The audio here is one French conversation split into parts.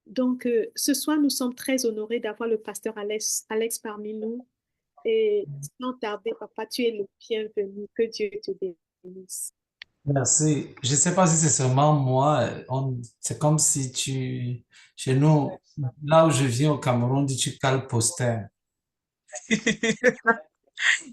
Donc, ce soir, nous sommes très honorés d'avoir le pasteur Alex parmi nous. Et sans tarder, papa, tu es le bienvenu. Que Dieu te bénisse. Merci. Je ne sais pas si c'est seulement moi. C'est comme si chez nous, là où je viens au Cameroun, dit tu cales poster.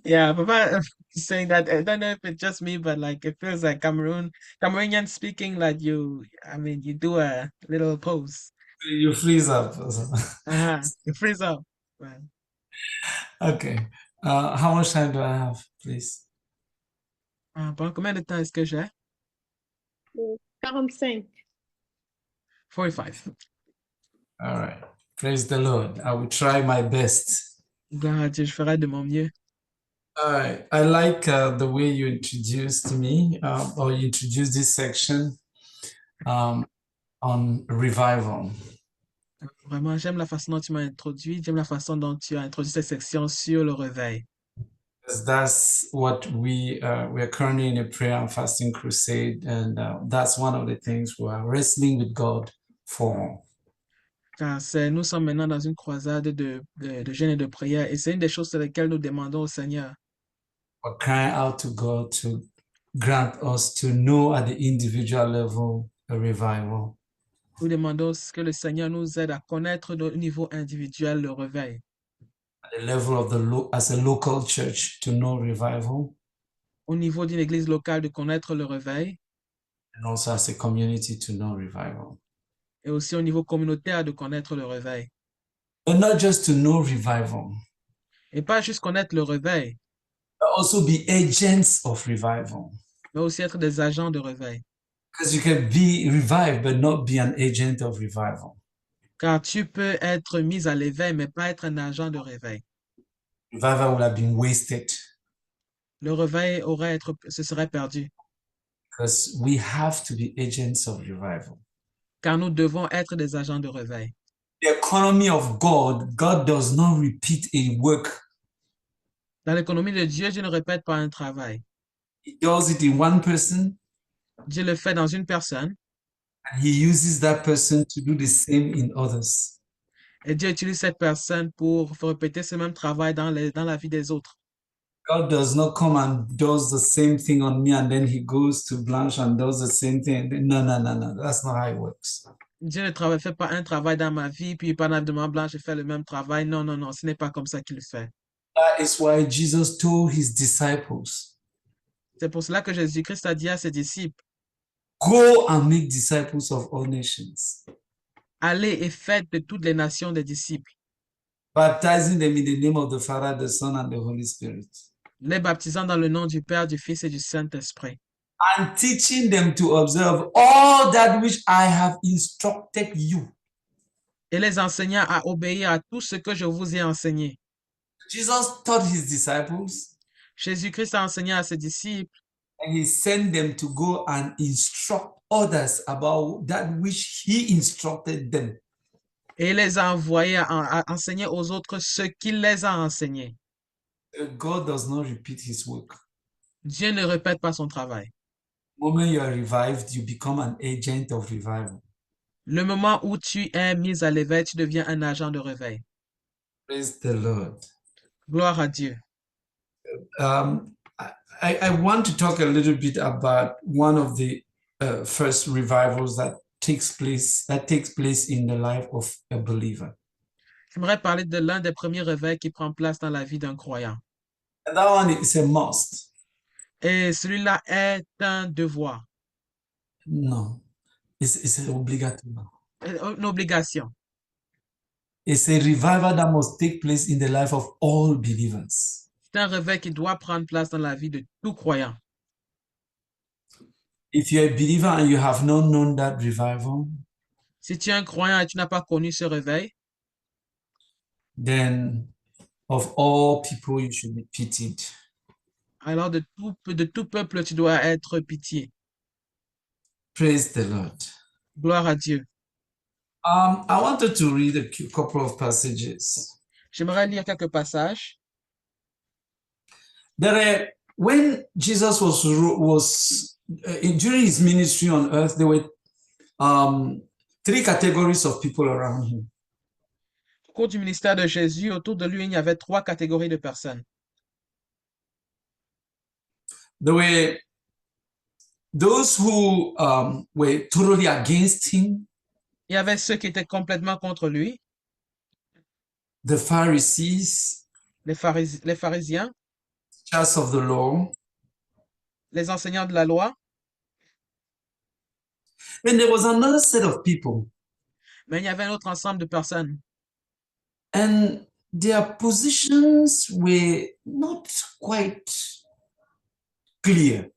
Yeah, Papa saying that I don't know if it's just me, but like it feels like Cameroonian speaking like I mean you do a little pose. You freeze up. You freeze up. Man. Okay. How much time do I have, please? Pendant combien de temps est-ce que j'ai? 45. 45. All right. Praise the Lord. I will try my best. Gloire à Dieu, je ferai de mon mieux. All right. I like the way you introduced me, or you introduced this section on revival. Vraiment, j'aime la façon dont tu m'as introduit, j'aime la façon dont tu as introduit cette section sur le réveil. Because that's what we're currently in a prayer and fasting crusade, and that's one of the things we are wrestling with God for. Car nous sommes maintenant dans une croisade de jeûne et de prière, et c'est une des choses sur lesquelles nous demandons au Seigneur. We're crying out to God to grant us to know at the individual level a revival. Nous demandons que le Seigneur nous aide à connaître au niveau individuel le réveil. At the level of as a local church to know revival. Au niveau d'une église locale de connaître le réveil. And also as a community to know revival. Et aussi au niveau communautaire de connaître le réveil. But not just to know revival. Et pas juste connaître le réveil. But also be agents of revival. Mais aussi être des agents de réveil. Because you can be revived but not be an agent of revival. Car tu peux être mis à l'éveil, mais pas être un agent de réveil. Revival would have been wasted. Le réveil se serait perdu. Because we have to be agents of revival. Car nous devons être des agents de réveil. The economy of God, God does not repeat a work. Dans l'économie de Dieu, Dieu ne répète pas un travail. He does it in one person. Dieu le fait dans une personne. And he uses that person to do the same in others. Et Dieu utilise cette personne pour répéter ce même travail dans la vie des autres. God does not come and does the same thing on me and then he goes to Blanche and does the same thing. No. That's not how it works. Dieu ne fait pas un travail dans ma vie, puis pendant de ma blanche, je fais le même travail. Non, ce n'est pas comme ça qu'il fait. That is why Jesus told his disciples. C'est pour cela que Jésus-Christ a dit à ses disciples, go and make disciples of all nations. Allez et faites de toutes les nations des disciples. Baptizing them in the name of the Father, the Son, and the Holy Spirit. Les baptisant dans le nom du Père, du Fils et du Saint-Esprit. And teaching them to observe all that which I have instructed you. Et les enseignant à obéir à tout ce que je vous ai enseigné. Jesus taught his disciples. Jésus-Christ a enseigné à ses disciples. And he sent them to go and instruct others about that which he instructed them. Et il les a envoyés à enseigner aux autres ce qu'il les a enseignés. God does not repeat his work. Dieu ne répète pas son travail. The moment you are revived, you become an agent of revival. Le moment où tu es mis à l'éveil, tu deviens un agent de réveil. Praise the Lord. Gloire à Dieu. I want to talk a little bit about one of the first revivals that takes place in the life of a believer. J'aimerais parler de l'un des premiers réveils qui prend place dans la vie d'un croyant. And that one is a must. Et celui-là est un devoir. No, it's obligatoire. Une obligation. It's a revival that must take place in the life of all believers. C'est un réveil qui doit prendre place dans la vie de tout croyant. If you're a believer and you have not known that revival, si tu es un croyant et tu n'as pas connu ce réveil, then of all people you should be pitied. Alors de tout peuple tu dois être pitié. Praise the Lord. Gloire à Dieu. I wanted to read a couple of passages. J'aimerais lire quelques passages. When Jesus was during his ministry on earth, there were three categories of people around him. Au cours du ministère de Jésus, autour de lui, il y avait 3 catégories de personnes. There were those who were totally against him, Il y avait ceux qui étaient complètement contre lui, the Pharisees, les pharisiens, teachers of the law. les enseignants de la loi, And there was another set of people, mais il y avait un autre ensemble de personnes. and their positions were not quite clear.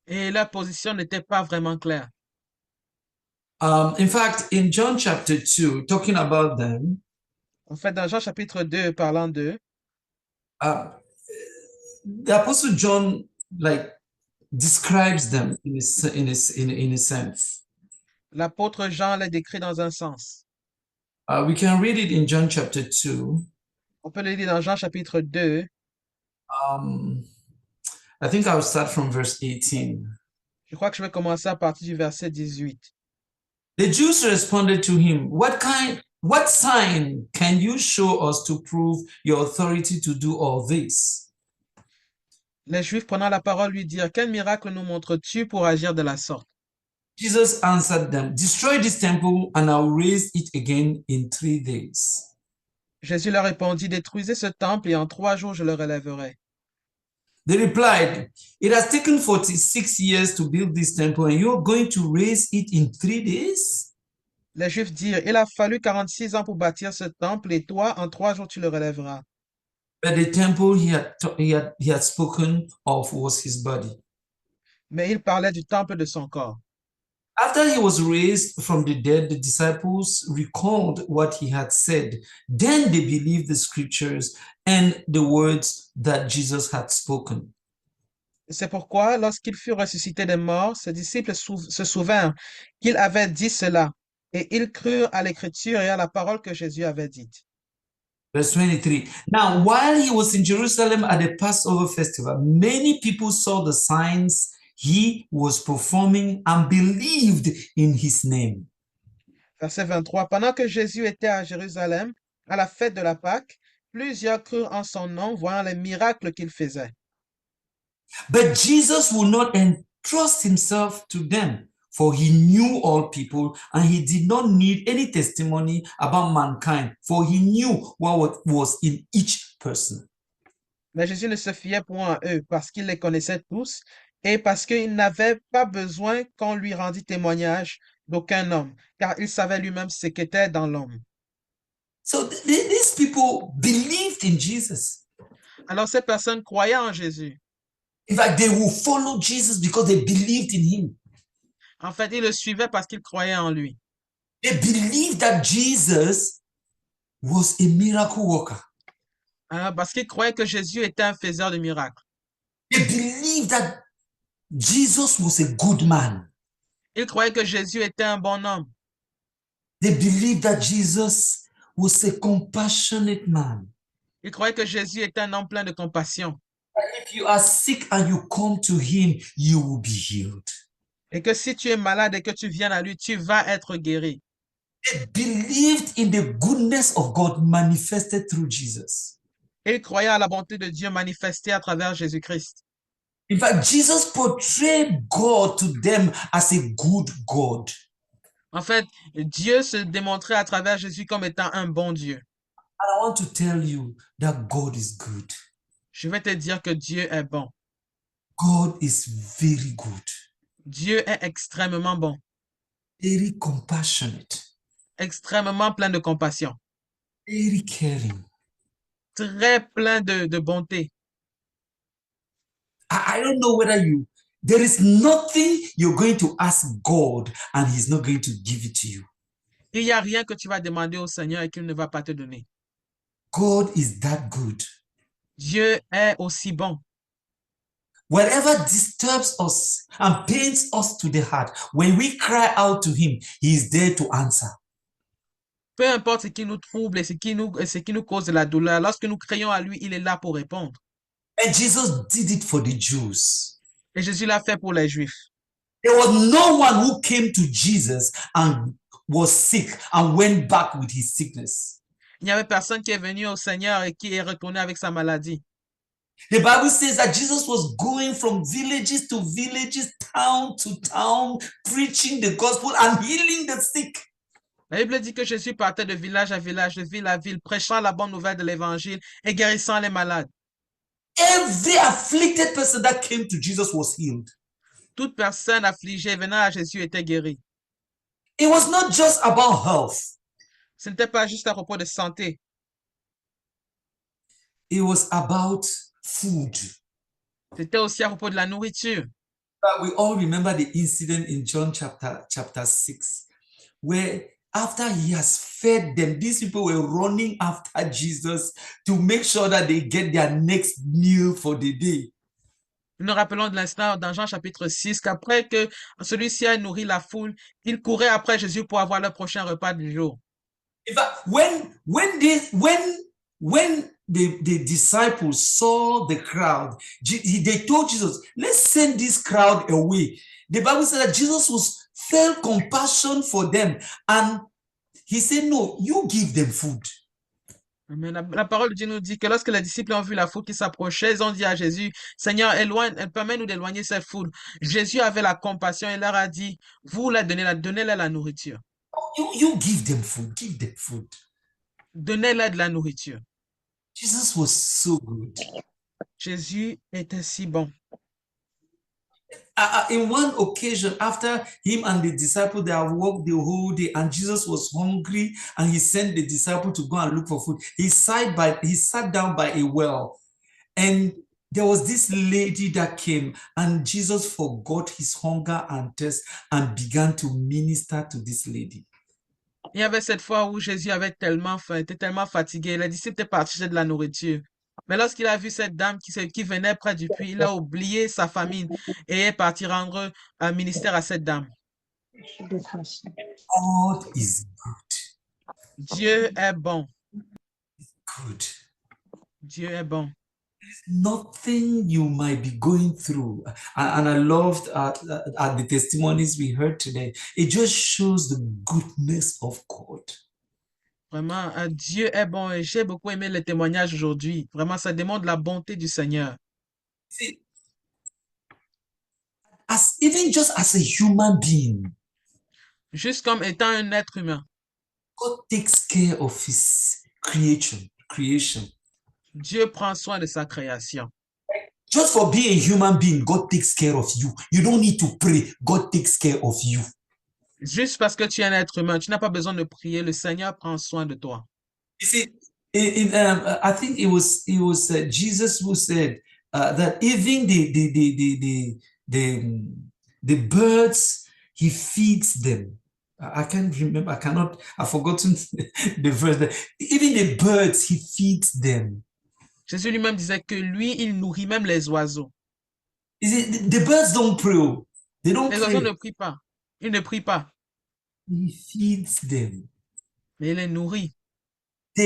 Et leur position n'était pas vraiment claire. In fact, in John chapter 2, talking about them, En fait, dans Jean chapitre 2, parlant d'eux, the Apostle John describes them in a sense. l'apôtre Jean les décrit dans un sens. We can read it in John chapter 2. On peut le lire dans Jean chapitre 2. I think I'll start from verse 18. Je crois que je vais commencer à partir du verset 18. The Jews responded to him, what sign can you show us to prove your authority to do all this? Les Juifs prenant la parole lui dirent, quel miracle nous montres-tu pour agir de la sorte? Jesus answered them, destroy this temple and I'll raise it again in 3 days. Jésus leur répondit, détruisez ce temple et en 3 jours je le relèverai. They replied, it has taken 46 years to build this temple and you're going to raise it in 3 days? Les Juifs dirent, il a fallu 46 ans pour bâtir ce temple et toi, en 3 jours tu le relèveras. But the temple he had spoken of was his body. Mais il parlait du temple de son corps. After he was raised from the dead, the disciples recalled what he had said. Then they believed the scriptures and the words that Jesus had spoken. C'est pourquoi, lorsqu'il fut ressuscité des morts, ses disciples se souvinrent qu'il avait dit cela, et ils crurent à l'écriture et à la parole que Jésus avait dite. Verse 23. Now, while he was in Jerusalem at the Passover festival, many people saw the signs he was performing and believed in his name. Verset 23. Pendant que Jésus était à Jérusalem, à la fête de la Pâque, plusieurs crurent en son nom, voyant les miracles qu'il faisait. But Jesus would not entrust himself to them, for he knew all people, and he did not need any testimony about mankind, for he knew what was in each person. Mais Jésus ne se fiait point à eux, parce qu'il les connaissait tous, et parce qu'il n'avait pas besoin qu'on lui rendît témoignage d'aucun homme, car il savait lui-même ce qu'était dans l'homme. So these people believed in Jesus. Alors ces personnes croyaient en Jésus. In fact, they will follow Jesus because they believed in him. En fait, ils le suivaient parce qu'ils croyaient en lui. They believed that Jesus was a miracle worker. Parce qu'ils croyaient que Jésus était un faiseur de miracles. They believed that Jesus was a good man. Ils croyaient que Jésus était un bon homme. They believed that Jesus was a compassionate man. Ils croyaient que Jésus était un homme plein de compassion. If you are sick and you come to him, you will be healed. Et que si tu es malade et que tu viens à lui, tu vas être guéri. They believed in the goodness of God manifested through Jesus. Ils croyaient à la bonté de Dieu manifestée à travers Jésus-Christ. In fact, Jesus portrayed God to them as a good God. En fait, Dieu se démontrait à travers Jésus comme étant un bon Dieu. And I want to tell you that God is good. Je vais te dire que Dieu est bon. God is very good. Dieu est extrêmement bon, Very compassionate. extrêmement plein de compassion, Very caring. très plein de bonté. I don't know whether there is nothing you're going to ask God and he's not going to give it to you. Il n'y a rien que tu vas demander au Seigneur et qu'il ne va pas te donner. God is that good. Dieu est aussi bon. Whatever disturbs us and pains us to the heart, when we cry out to him, he is there to answer. Peu importe ce qui nous trouble et ce qui nous cause de la douleur, lorsque nous crions à lui, il est là pour répondre. And Jesus did it for the Jews. Et Jésus l'a fait pour les Juifs. There was no one who came to Jesus and was sick and went back with his sickness. Il n'y avait personne qui est venu au Seigneur et qui est retourné avec sa maladie. The Bible says that Jesus was going from villages to villages, town to town, preaching the gospel and healing the sick. La Bible dit que Jésus partait de village à village, de ville à ville, prêchant la bonne nouvelle de l'évangile et guérissant les malades. Every afflicted person that came to Jesus was healed. Toute personne affligée venant à Jésus était guérie. It was not just about health. Ce n'était pas juste à propos de santé. It was about food. C'était aussi à propos de la nourriture. We all remember the incident in John chapter 6, where after he has fed them, these people were running after Jesus to make sure that they get their next meal for the day. Nous nous rappelons de l'instant dans Jean chapitre 6 qu'après que celui-ci a nourri la foule, ils couraient après Jésus pour avoir le prochain repas du jour. In fact, when the disciples saw the crowd, they told Jesus, let's send this crowd away. The Bible said that Jesus felt compassion for them and he said, no, you give them food. Mais la parole de Dieu nous dit que lorsque les disciples ont vu la foule qui s'approchait, ils ont dit à Jésus, Seigneur, permets-nous d'éloigner cette foule. Jésus avait la compassion et leur a dit, vous leur donnez-leur la nourriture. You give them food, give them food. Donnez-leur de la nourriture. Jesus was so good. Jésus était si bon. In one occasion, after him and the disciple, they have walked the whole day, and Jesus was hungry, and he sent the disciple to go and look for food. He sat down by a well, and there was this lady that came, and Jesus forgot his hunger and thirst and began to minister to this lady. Il y avait cette fois où Jésus avait tellement faim, était tellement fatigué, les disciples étaient partis chercher de la nourriture. Mais lorsqu'il a vu cette dame qui venait près du puits, il a oublié sa famine et est parti rendre un ministère à cette dame. God is good. Dieu est bon. Good. Dieu est bon. Nothing you might be going through, and I loved at the testimonies we heard today. It just shows the goodness of God. Vraiment, Dieu est bon et j'ai beaucoup aimé les témoignages aujourd'hui. Vraiment, ça démontre la bonté du Seigneur. See, even just as a human being, Juste comme étant un être humain, God takes care of his creation. Dieu prend soin de sa création. Just for being a human being, God takes care of you. You don't need to pray. God takes care of you. Juste parce que tu es un être humain, tu n'as pas besoin de prier, le Seigneur prend soin de toi. You see, I think it was Jesus who said that even the birds, he feeds them. I can't remember. I've forgotten the verse. Even the birds, he feeds them. Jésus lui-même disait que lui, il nourrit même les oiseaux. You see, the birds don't pray. They don't Les oiseaux pray. ne prient pas. Ils ne prient pas, He feeds them. mais il les nourrit. The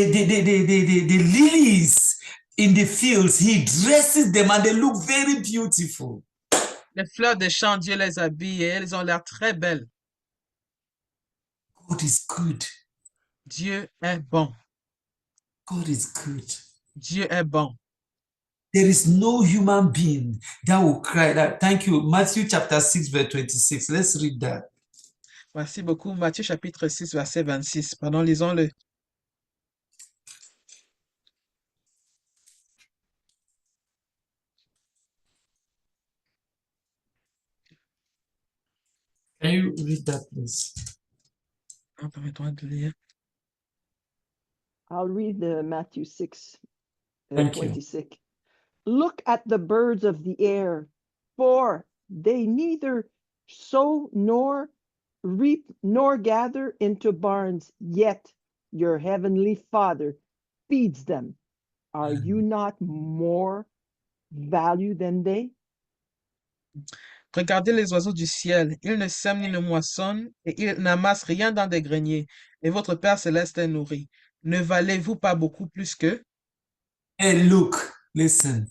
lilies in the fields, he dresses them and they look very beautiful. Les fleurs des champs, Dieu les habille et elles ont l'air très belles. God is good. Dieu est bon. God is good. Dieu est bon. There is no human being that will cry that. Thank you. Matthew chapter 6, verse 26. Let's read that. Merci beaucoup. Matthieu chapitre 6, verset 26. Pardon, lisons-le. Can you read that, please? Permets-moi de lire. I'll read the Matthew 6, Thank you. 26. Look at the birds of the air, for they neither sow nor reap nor gather into barns, yet your heavenly Father feeds them. Are you not more value than they? Regardez les oiseaux du ciel. Ils ne sèment ni ne moissonnent et ils n'amassent rien dans des greniers. Et votre Père céleste est nourri. Ne valez-vous pas beaucoup plus qu'eux? Hey, look, listen.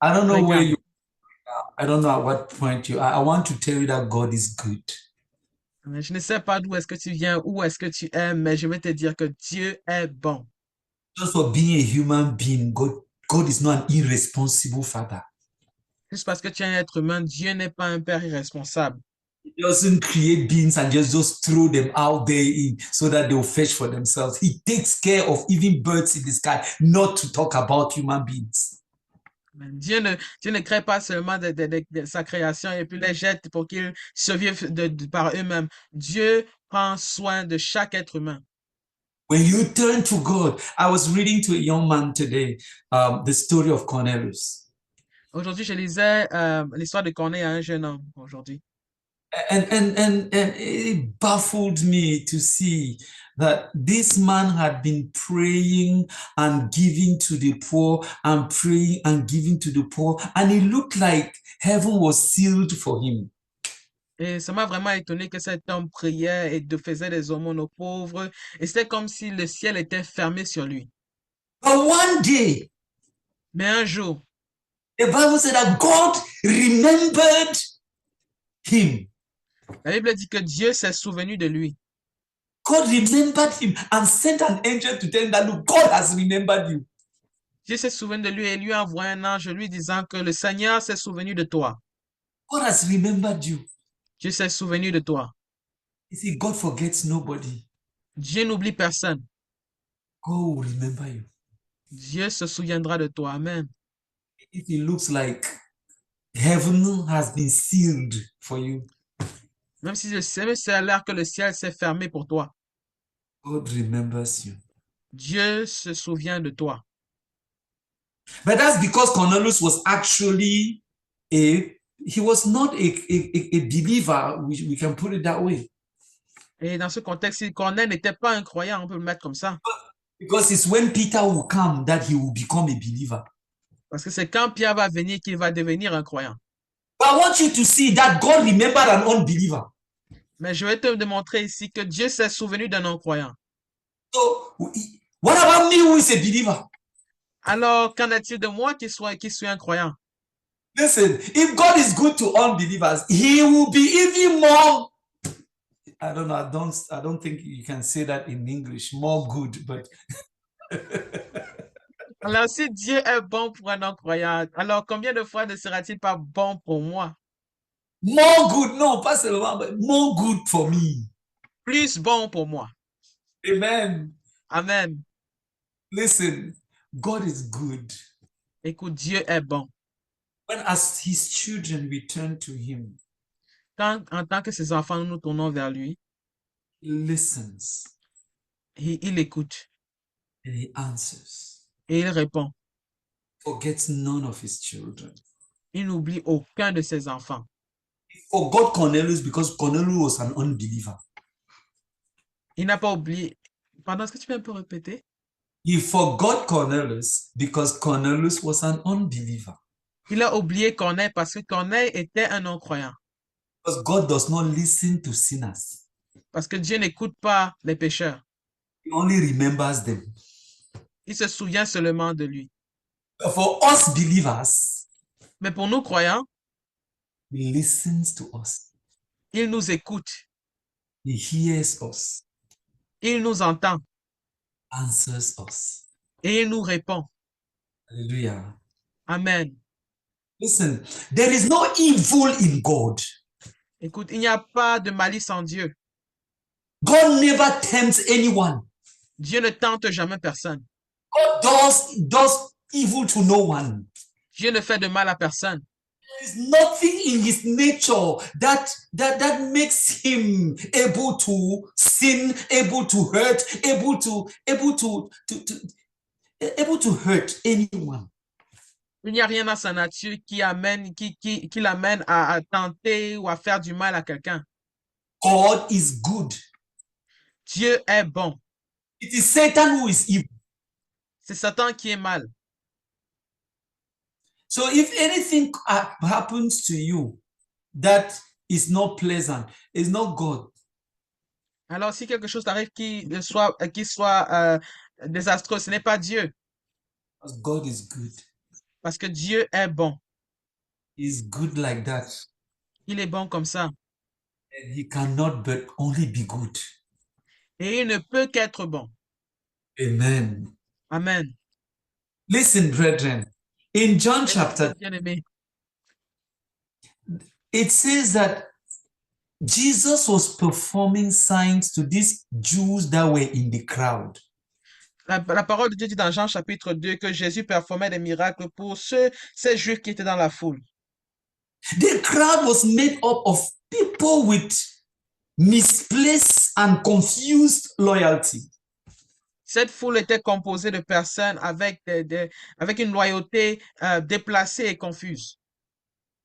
I don't know where Regarde. you are. I don't know at what point you are. I want to tell you that God is good. Mais je ne sais pas d'où est-ce que tu viens, où est-ce que tu es, mais je vais te dire que Dieu est bon. Just for being a human being, God is not an irresponsible father. Juste parce que tu es un être humain, Dieu n'est pas un père irresponsable. He doesn't create beings and just throw them out there so that they'll fetch for themselves. He takes care of even birds in the sky, not to talk about human beings. Dieu ne crée pas seulement de sa création et puis les jette pour qu'ils survivent par eux-mêmes. Dieu prend soin de chaque être humain. When you turn to God, I was reading to a young man today the story of Cornelius. Aujourd'hui, je lisais l'histoire de Corneille à un jeune homme aujourd'hui. And it baffled me to see that this man had been praying and giving to the poor and praying and giving to the poor, and it looked like heaven was sealed for him. Et ça m'a vraiment étonné que cet homme priait et faisait des aumônes aux pauvres. Et c'était comme si le ciel était fermé sur lui. But one day, Mais un jour, the Bible said that God remembered him. la Bible dit que Dieu s'est souvenu de lui. God remembered him and sent an angel to tell him that, look, God has remembered you. Dieu s'est souvenu de lui et lui a envoyé un ange lui disant que le Seigneur s'est souvenu de toi. God has remembered you. Dieu s'est souvenu de toi. You see, God forgets nobody. Dieu n'oublie personne. God will remember you. Dieu se souviendra de toi. Amen. If it looks like heaven has been sealed for you, Même si ça a l'air que le ciel s'est fermé pour toi, God remembers you. Dieu se souvient de toi. But that's because Cornelius was actually he was not a believer. We can put it that way. Et dans ce contexte, Corneille n'était pas un croyant, on peut le mettre comme ça. Because it's when Peter will come that he will become a believer. Parce que c'est quand Pierre va venir qu'il va devenir un croyant. But I want you to see that God remembered an unbeliever. Mais je vais te démontrer ici que Dieu s'est souvenu d'un non-croyant. So, what about me who is a believer? Alors, qu'en est-il de moi qui suis un croyant? Listen, if God is good to unbelievers, he will be even more. I don't know. I don't think you can say that in English. More good, but Alors, si Dieu est bon pour un non-croyant, alors combien de fois ne sera-t-il pas bon pour moi? more good. No, pas seulement, but more good for me. Plus bon pour moi. Amen. Amen. Listen, God is good. Écoute, Dieu est bon. When as his children return to him, Quand, en tant que ses enfants, nous nous tournons vers lui, he listens il écoute and he answers. et il répond. Forgets none of his children. Il n'oublie aucun de ses enfants. He forgot Cornelius because Cornelius was an unbeliever. Il n'a pas oublié. Pardon, est-ce que tu peux un peu répéter? He forgot Cornelius because Cornelius was an unbeliever. Il a oublié Corneille parce que Corneille était un non-croyant. Because God does not listen to sinners. Parce que Dieu n'écoute pas les pécheurs. He only remembers them. Il se souvient seulement de lui. But for us believers, Mais pour nous croyants, he listens to us. il nous écoute. He hears us, Il nous entend answers us. et il nous répond. Hallelujah. Amen. Listen, there is no evil in God. Écoute, il n'y a pas de malice en Dieu. God never tempts anyone. Dieu ne tente jamais personne. God does evil to no one. Dieu ne fait de mal à personne. There is nothing in his nature that makes him able to sin, able to hurt, able to hurt anyone. Il n'y a rien dans sa nature qui l'amène à tenter ou à faire du mal à quelqu'un. God is good. Dieu est bon. It is Satan who is evil. C'est Satan qui est mal. So if anything happens to you that is not pleasant, it's not God. Alors, si quelque chose t'arrive qui soit désastreux, ce n'est pas Dieu. Because God is good. Parce que Dieu est bon. He's good like that. Il est bon comme ça. And he cannot but only be good. Et il ne peut qu'être bon. Amen. Amen. Listen, brethren. In John chapter, Bien-aimé, it says that Jesus was performing signs to these Jews that were in the crowd. la parole de Dieu dit dans Jean chapitre 2 que Jésus performait des miracles pour ces Juifs qui étaient dans la foule. The crowd was made up of people with misplaced and confused loyalty. Cette foule était composée de personnes avec, avec une loyauté déplacée et confuse.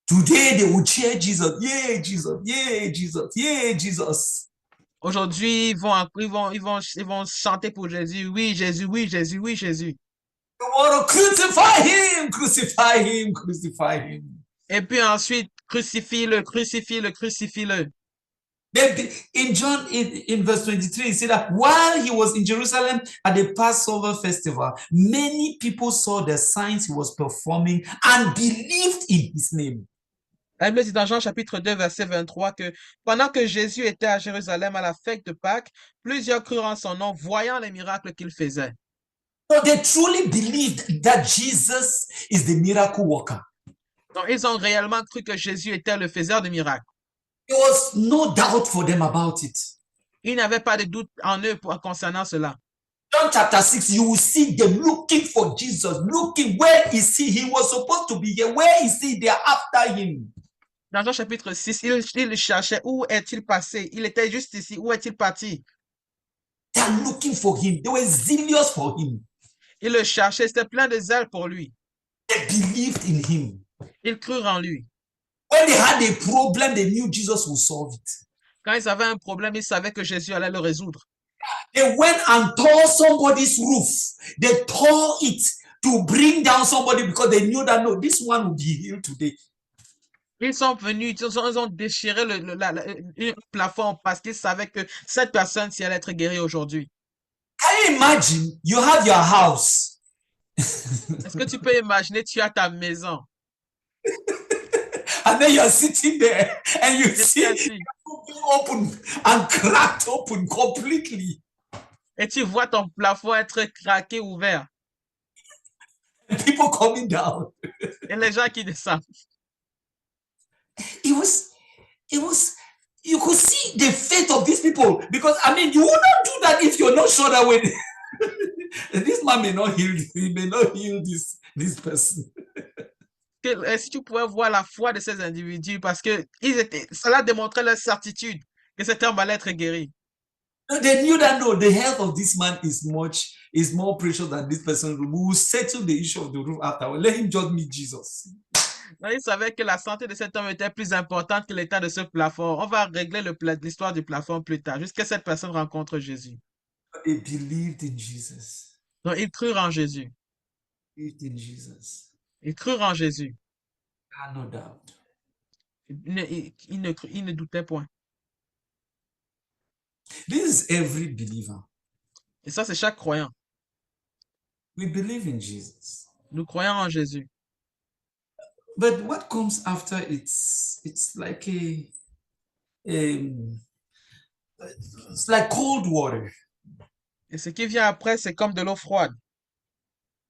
Today they would cheer Jesus. Yay, Jesus. Yay, Jesus. Yay, Jesus. Aujourd'hui, ils vont chanter pour Jésus. Oui, Jésus, oui, Jésus, oui, Jésus. Tomorrow, crucify him, crucify him, crucify him. Et puis ensuite, crucifie-le, crucifie-le, crucifie-le. In John, in verse 23, it said that while he was in Jerusalem at the Passover festival, many people saw the signs he was performing and believed in his name. La Bible dit dans Jean chapitre 2, verset 23 que pendant que Jésus était à Jérusalem à la fête de Pâques, plusieurs crurent en son nom, voyant les miracles qu'il faisait. So they truly believed that Jesus is the miracle worker. Donc, ils ont réellement cru que Jésus était le faiseur de miracles. There was no doubt for them about it. Il n'y avait pas de doute en eux concernant cela. John chapter 6, you will see them looking for Jesus, looking, where is he? He was supposed to be here. Where is he? They are after him. Dans Jean chapitre 6, il cherchait où est-il passé. Il était juste ici. Où est-il parti? They are looking for him. They were zealous for him. Ils le cherchaient. C'était plein de zèle pour lui. They believed in him. Ils crurent en lui. When they had a problem, they knew Jesus would solve it. Quand ils avaient un problème, ils savaient que Jésus allait le résoudre. They went and tore somebody's roof. They tore it to bring down somebody because they knew that, no, this one will be healed today. Ils sont venus, ils ont déchiré le plafond parce qu'ils savaient que cette personne, si elle allait être guérie aujourd'hui. Can you imagine? You have your house. Est-ce que tu peux imaginer, tu as ta maison. And then you're sitting there and you Et see assis. open and cracked open completely. Et tu vois ton plafond être craqué, ouvert. And people coming down. Et les gens qui descendent. It was, you could see the faith of these people because, I mean, you would not do that if you're not sure that when this man may not heal, he may not heal this person. Si tu pouvais voir la foi de ces individus, parce que cela démontrait leur certitude que cet homme allait être guéri. They knew that, no, the health of this man is more precious than this person. We will settle the issue of the roof afterward. Let him just meet Jesus. Donc, ils savaient que la santé de cet homme était plus importante que l'état de ce plafond. On va régler l'histoire du plafond plus tard, jusqu'à ce que cette personne rencontre Jésus. They believed in Jesus. Donc, ils crurent en Jésus. Believed in Jesus. Ils crurent en Jésus. No doubt. Ils ne doutaient point. This is every believer. Et ça, c'est chaque croyant. We believe in Jesus. Nous croyons en Jésus. But what comes after, it's like it's like cold water. Et ce qui vient après, c'est comme de l'eau froide.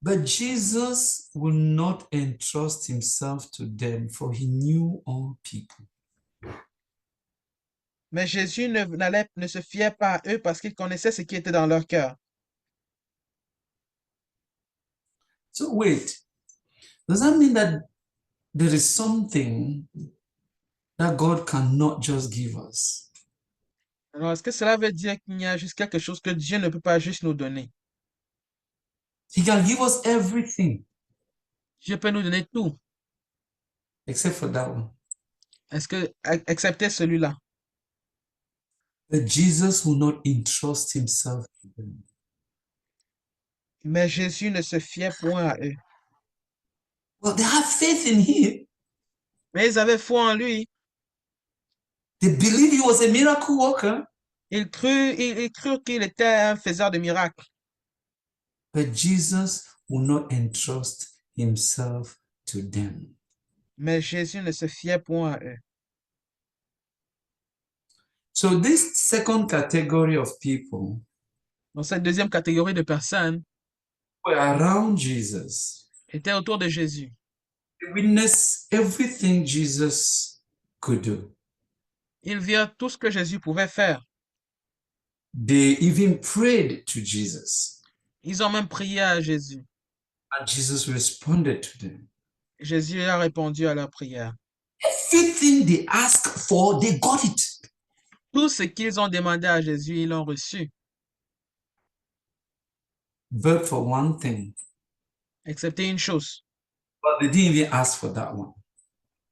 But Jesus will not entrust himself to them, for he knew all people. Mais Jésus ne se fiait pas à eux parce qu'il connaissait ce qui était dans leur cœur. So wait, does that mean that there is something that God cannot just give us? Alors, est-ce que cela veut dire qu'il y a juste quelque chose que Dieu ne peut pas juste nous donner? He can give us everything Dieu peut nous donner tout. except for that one. Est-ce que, excepté celui-là? But Jesus will not entrust himself to them. Mais Jésus ne se fiait point à eux. Well, they have faith in him. Mais ils avaient foi en lui. They believe he was a miracle worker. Ils crurent qu'il était un faiseur de miracles. But Jesus will not entrust himself to them. Mais Jésus ne se fiait point à eux. So this second category of people Donc, cette deuxième catégorie de personnes were around Jesus. était autour de Jésus. They witnessed everything Jesus could do. Ils virent tout ce que Jésus pouvait faire. They even prayed to Jesus, Ils ont même prié à Jésus. and Jesus responded to them. Jésus a répondu à leur prière. Everything they asked for, they got it. Tout ce qu'ils ont demandé à Jésus, ils l'ont reçu, But for one thing, excepté une chose. but they didn't even ask for that one.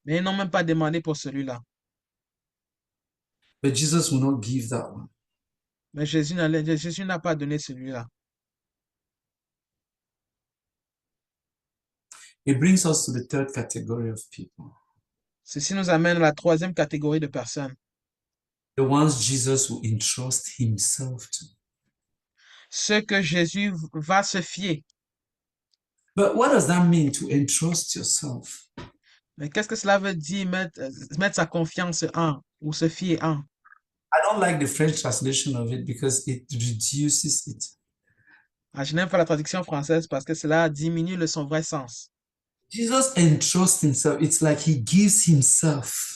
Mais ils n'ont même pas demandé pour celui-là. But Jesus will not give that one. Mais Jésus n'a pas donné celui-là. It brings us to the third category of people, Ceci nous amène à la troisième catégorie de personnes. the ones Jesus will entrust himself to. Ceux que Jésus va se fier. But what does that mean, to entrust yourself? Mais qu'est-ce que cela veut dire mettre sa confiance en ou se fier en? I don't like the French translation of it because it reduces it. Ah, je n'aime pas la traduction française parce que cela diminue son vrai sens. Jesus entrusts himself. It's like he gives himself.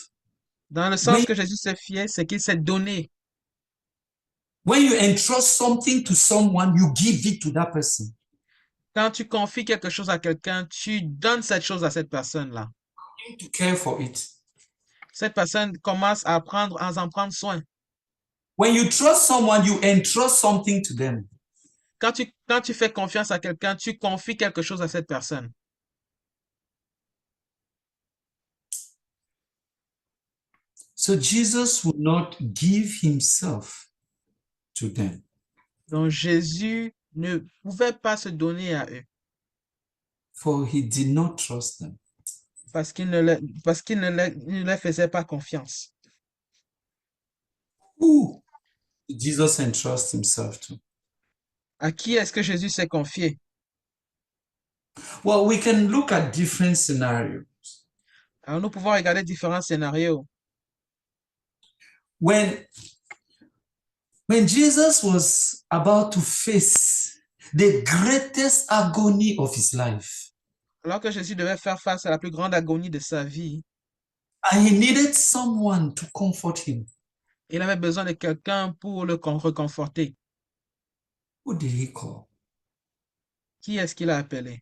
Dans le sens Oui. que Jésus se fiait, c'est qu'il s'est donné. When you entrust something to someone, you give it to that person. Quand tu confies quelque chose à quelqu'un, tu donnes cette chose à cette personne-là. You need to care for it. Cette personne commence à en prendre soin. When you trust someone, you entrust something to them. Quand tu fais confiance à quelqu'un, tu confies quelque chose à cette personne. So Jesus will not give himself to them. Donc Jésus ne pouvait pas se donner à eux For he did not trust them. parce qu'il ne leur faisait pas confiance. Who did Jesus entrust himself to? À qui est-ce que Jésus s'est confié? Well, we can look at different scenarios. Alors nous pouvons regarder différents scénarios. When Jesus was about to face the greatest agony of his life, Alors que Jésus devait faire face à la plus grande agonie de sa vie, and he needed someone to comfort him, il avait besoin de quelqu'un pour le réconforter. who did he call? Qui est-ce qu'il a appelé?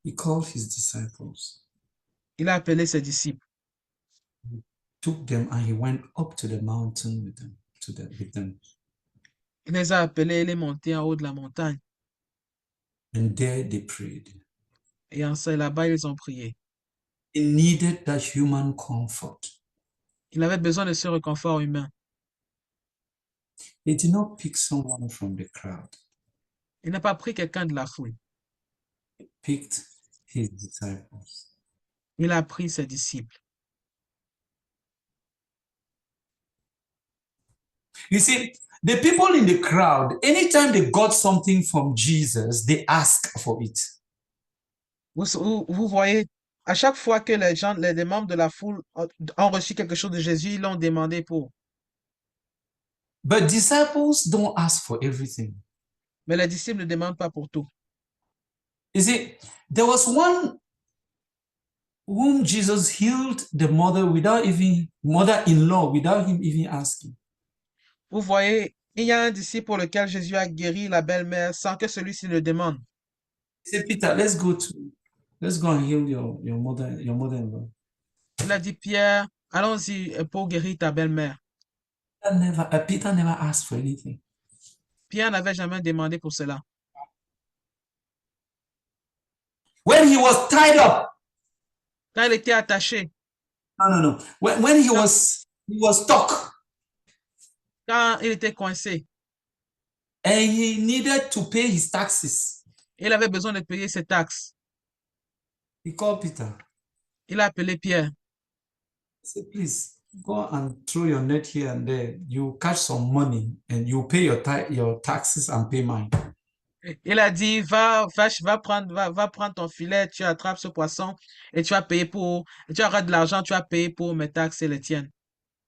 He called his disciples, Il a appelé ses disciples. took them, and he went up to the mountain with them. Il les a appelés, il est monté en haut de la montagne. And there they prayed. Et en ça, là-bas, ils ont prié. He needed that human comfort. Il avait besoin de ce réconfort humain. He did not pick someone from the crowd. Il n'a pas pris quelqu'un de la foule. He picked his disciples. Il a pris ses disciples. You see, the people in the crowd, anytime they got something from Jesus, they asked for it. Vous voyez, à chaque fois que les membres de la foule ont reçu quelque chose de Jésus, ils l'ont demandé pour. But disciples don't ask for everything. Mais les disciples ne demandent pas pour tout. You see, there was one whom Jesus healed the mother-in-law without him even asking. Vous voyez, il y a un disciple pour lequel Jésus a guéri la belle-mère sans que celui-ci le demande. He said, Peter, let's go and heal your mother-in-law. Il a dit, Pierre, allons-y pour guérir ta belle-mère. Peter never asked for anything. Pierre n'avait jamais demandé pour cela. When he was tied up, Quand il était attaché, no. When he was stuck, quand il était coincé, and he needed to pay his taxes, il avait besoin de payer ses taxes. he called Peter. Il a appelé Pierre. He said, please go and throw your net here and there. You catch some money and you pay your taxes and pay mine. Il a dit, va prendre ton filet, tu attrapes ce poisson et tu vas payer tu auras de l'argent, tu vas payer pour mes taxes et les tiennes.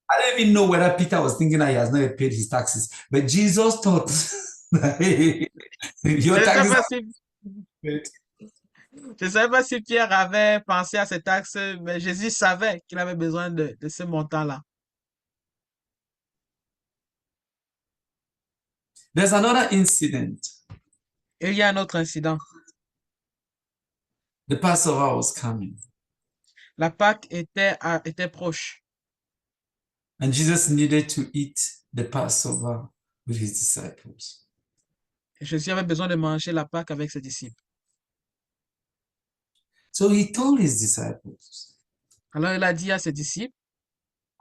I don't even know whether Peter was thinking that he has not paid his taxes, but Jesus thought your Je ne sais taxes pas are si, paid. je sais pas si Pierre avait pensé à cet axe, mais Jésus savait qu'il avait besoin de ce montant-là. There's another incident. Et il y a un autre incident. The Passover was coming, La Pâque était proche. and Jesus needed to eat the Passover with his disciples. Et Jésus avait besoin de manger la Pâque avec ses disciples. So he told his disciples, Alors il a dit à ses disciples,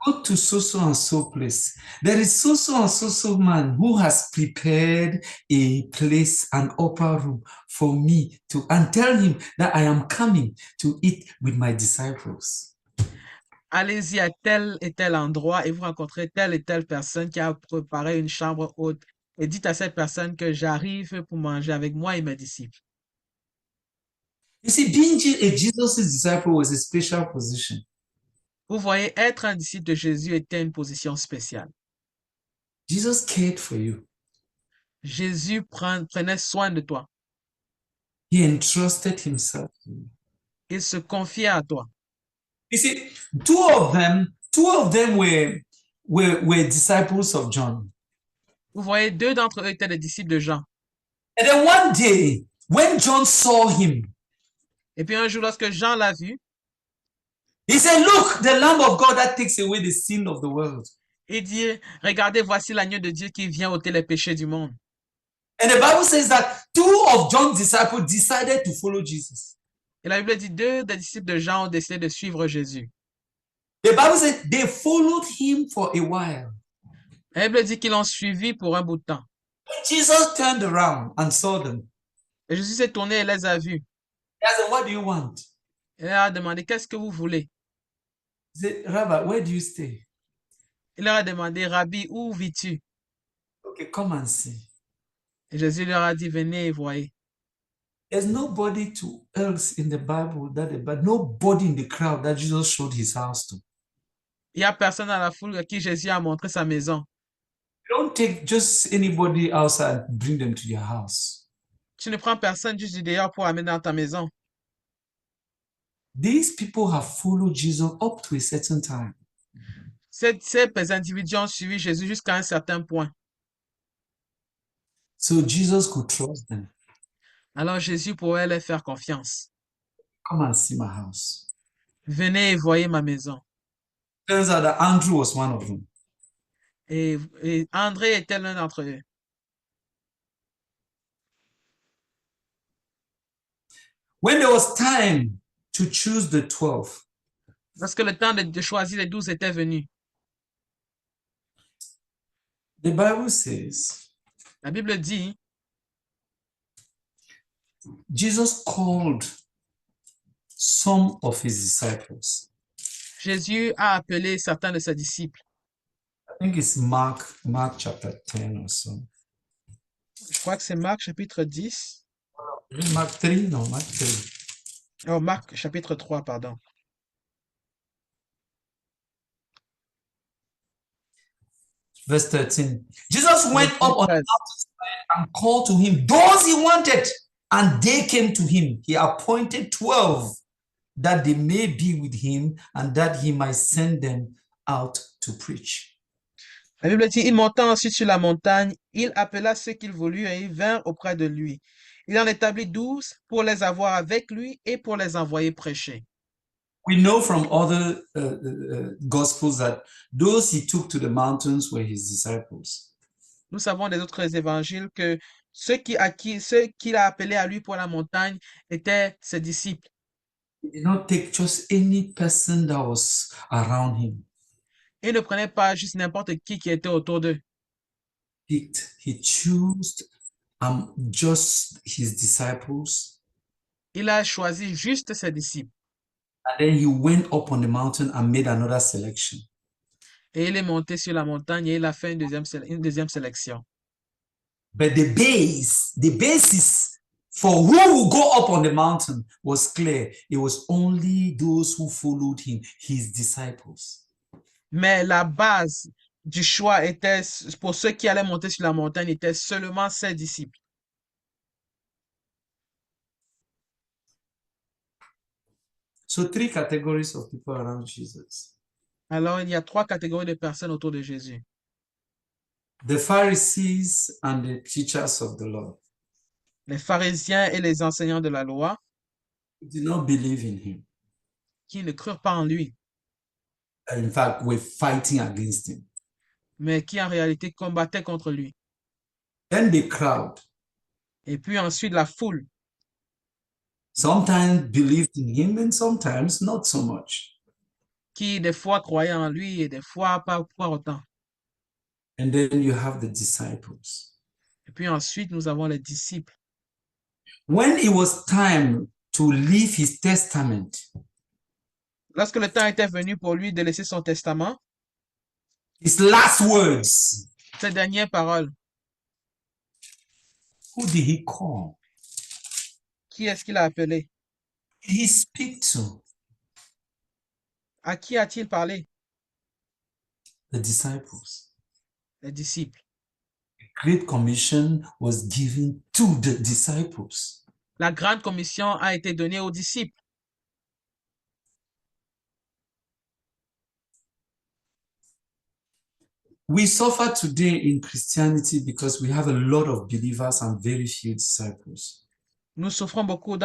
go to so and so place. There is so and so man who has prepared a place, an upper room for me to, and tell him that I am coming to eat with my disciples. allez-y à tel et tel endroit et vous rencontrez telle et telle personne qui a préparé une chambre haute. Et dites à cette personne que j'arrive pour manger avec moi et mes disciples. You see, being a Jesus' disciple was a special position. Vous voyez, être un disciple de Jésus était une position spéciale. Jesus cared for you. Jésus prenait soin de toi. He entrusted himself to you. Il se confiait à toi. You see, two of them were disciples of John. Vous voyez, 2 d'entre eux étaient des disciples de Jean. And then one day, when John saw him, Et puis un jour, lorsque Jean l'a vu, he said, look, the Lamb of God that takes away the sin of the world. il dit, regardez, voici l'agneau de Dieu qui vient ôter les péchés du monde. And the Bible says that 2 of John's disciples decided to follow Jesus. Et la Bible dit, 2 des disciples de Jean ont décidé de suivre Jésus. The Bible says they followed him for a while. La Bible dit qu'ils l'ont suivi pour un bout de temps. Jesus turned around and saw them. Et Jésus s'est tourné et les a vus. He said, what do you want? Il leur a demandé, qu'est-ce que vous voulez? He said, Rabbi, where do you stay? Il leur a demandé, Rabbi, où vis-tu? Okay, come and see. Et Jésus leur a dit, venez et voyez. There's nobody else in the Bible but nobody in the crowd that Jesus showed his house to. Il n'y a personne dans la foule à qui Jésus a montré sa maison. You don't take just anybody outside and bring them to your house. Tu ne prends personne juste du dehors pour amener dans ta maison. These people have followed Jesus up to a certain time. Ces individus ont suivi Jésus jusqu'à un certain point. So Jesus could trust them. Alors Jésus pouvait leur faire confiance. Come and see my house. Venez et voyez ma maison. Turns out that Andrew was one of them. Et André était l'un d'entre eux. When there was time to choose the 12, Lorsque le temps de choisir les 12 était venu, the Bible says la Bible dit, Jesus called some of his disciples. Jésus a appelé certains de ses disciples. I think it's Mark chapter 10 or so. Je crois que c'est Marc chapitre 10. Is it Mark 3? No, Mark 3. Oh, Marc chapitre 3, pardon. Verse 13. Jesus went Verset up on the 13. mountainside and called to him those he wanted, and they came to him. He appointed 12 that they may be with him and that he might send them out to preach. La Bible dit, il monta ensuite sur la montagne, il appela ceux qu'il voulut et ils vinrent auprès de lui. Il en établit 12 pour les avoir avec lui et pour les envoyer prêcher. We know from other gospels that those he took to the mountains were his disciples. Nous savons des autres évangiles que ceux qu'il a appelés à lui pour la montagne étaient ses disciples. He did not take just any person that was around him. Il ne prenait pas juste n'importe qui était autour d'eux. He chose just his disciples, Il a choisi juste ses disciples. and then he went up on the mountain and made another selection. Et il est monté sur la montagne et il a fait une deuxième sélection. But the basis for who will go up on the mountain was clear. It was only those who followed him, his disciples. Mais la base du choix était, pour ceux qui allaient monter sur la montagne, était seulement ses disciples. So three categories of people around Jesus. Alors, il y a trois catégories de personnes autour de Jésus. The Pharisees and the teachers of the law Les pharisiens et les enseignants de la loi did not believe in him. qui ne crurent pas en lui, In fact, were fighting against him. mais qui en réalité combattaient contre lui. Then the crowd Et puis ensuite, la foule sometimes believed in him and sometimes not so much. qui des fois croyait en lui et des fois pas autant. And then you have the disciples. Et puis ensuite, nous avons les disciples. When it was time to leave his testament, Lorsque le temps était venu pour lui de laisser son testament, his last words, ses dernières paroles, who did he call? qui est-ce qu'il a appelé? Who did he speak to? À qui a-t-il parlé? The disciples. Les disciples. Great Commission was given to the disciples. La grande commission a été donnée aux disciples. We suffer today in Christianity because we have a lot of believers and very few disciples. Nous souffrons beaucoup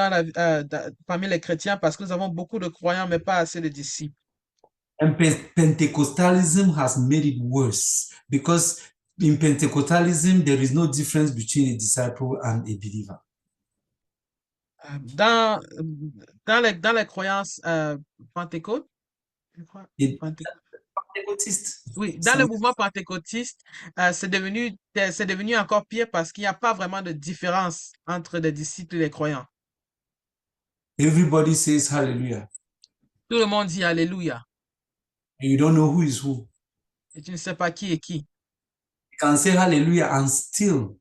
parmi les chrétiens parce que nous avons beaucoup de croyants, mais pas assez de disciples. And Pentecostalism has made it worse because in Pentecostalism, there is no difference between a disciple and a believer. Dans les croyances pentecôtes, je crois, It- pentecôtes. Pentecostist. Oui, dans le mouvement pentecôtiste, c'est devenu encore pire parce qu'il n'y a pas vraiment de différence entre les disciples et les croyants. Everybody says hallelujah. Tout le monde dit Alléluia And you don't know who is who. et tu ne sais pas qui est qui. You can say hallelujah and still.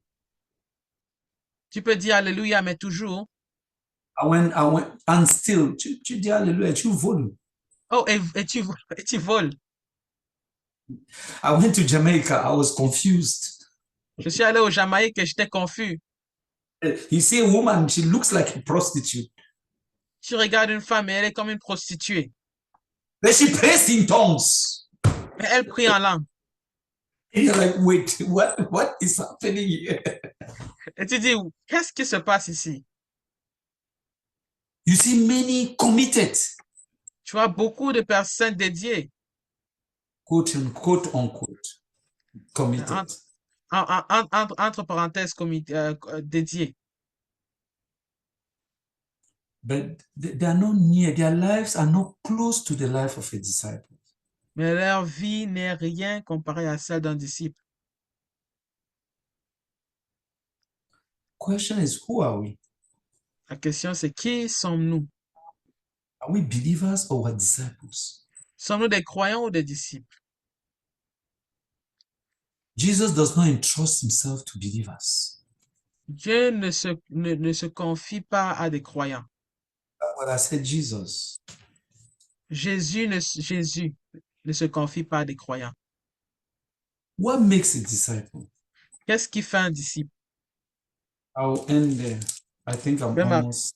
Tu peux dire Alléluia, mais toujours, And still, tu dis hallelujah, tu voles. oh, et tu voles. I went to Jamaica, I was confused. Je suis allé au Jamaïque et j'étais confus. You see a woman, she looks like a prostitute. Tu regardes une femme et elle est comme une prostituée, Then she prays in tongues. mais elle prie en langue. And you're like, wait, what is happening here? Et tu dis, qu'est-ce qui se passe ici? You see many committed, Tu vois beaucoup de personnes dédiées, quote unquote, committed. entre parenthèses, dédiées. But they are not near, their lives are not close to the life of a disciple. Mais leur vie n'est rien comparé à celle d'un disciple. Question is, who are we? La question, c'est qui sommes-nous? Are we believers or we are disciples? Sommes-nous des croyants ou des disciples? Jesus does not entrust himself to believers. Dieu ne se confie pas à des croyants. But I said Jesus. Jésus ne se confie pas à des croyants. What makes a disciple? Qu'est-ce qui fait un disciple? I'll end there. I think I'm Vraiment. almost.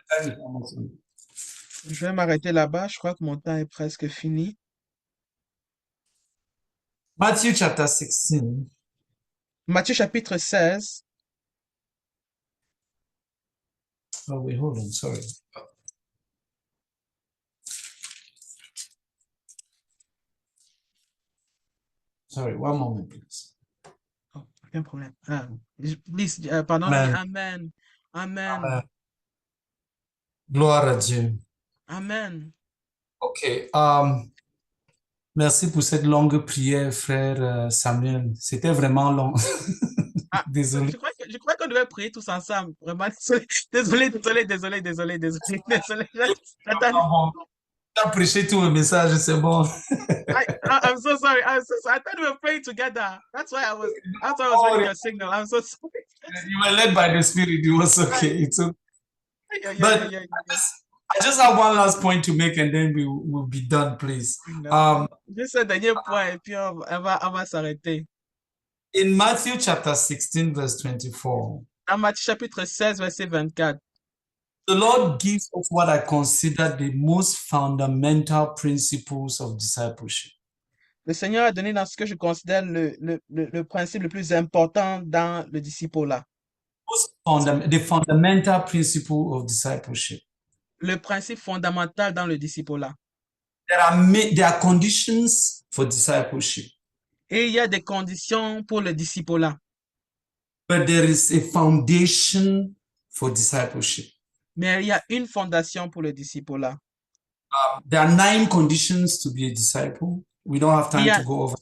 Time is almost on. Je vais m'arrêter là-bas. Je crois que mon temps est presque fini. Matthew chapter 16. Matthieu chapitre 16. Oh, wait, hold on. Sorry. Sorry, one moment, please. Oh, aucun problème. Please, pardon. Amen. Amen. Amen. Amen. Gloire à Dieu. Amen. OK. Merci pour cette longue prière, frère Samuel. C'était vraiment long. Ah, Désolé. je crois qu'on devait prier tous ensemble. Vraiment, désolé. J'attends. Tu as prêché tout le message, c'est bon. I'm so sorry. I thought we were praying together. That's why I was reading your signal. I'm so sorry. You were led by the Spirit. It was okay. It's okay. Yeah. But I just have one last point to make and then we'll be done, please. Juste ce dernier point et puis on va s'arrêter. In Matthew chapter 16, verse 24, Dans Matthieu chapitre 16, verset 24, the Lord gives us what I consider the most fundamental principles of discipleship. le Seigneur a donné dans ce que je considère le principe le plus important dans le disciple-là. The fundamental principle of discipleship. Le principe fondamental dans le disciple-là. There are conditions for discipleship, Et il y a des conditions pour le disciple-là. but there is a foundation for discipleship. Mais il y a une fondation pour le disciple-là. There are 9 conditions to be a disciple. We don't have time Yeah. to go over.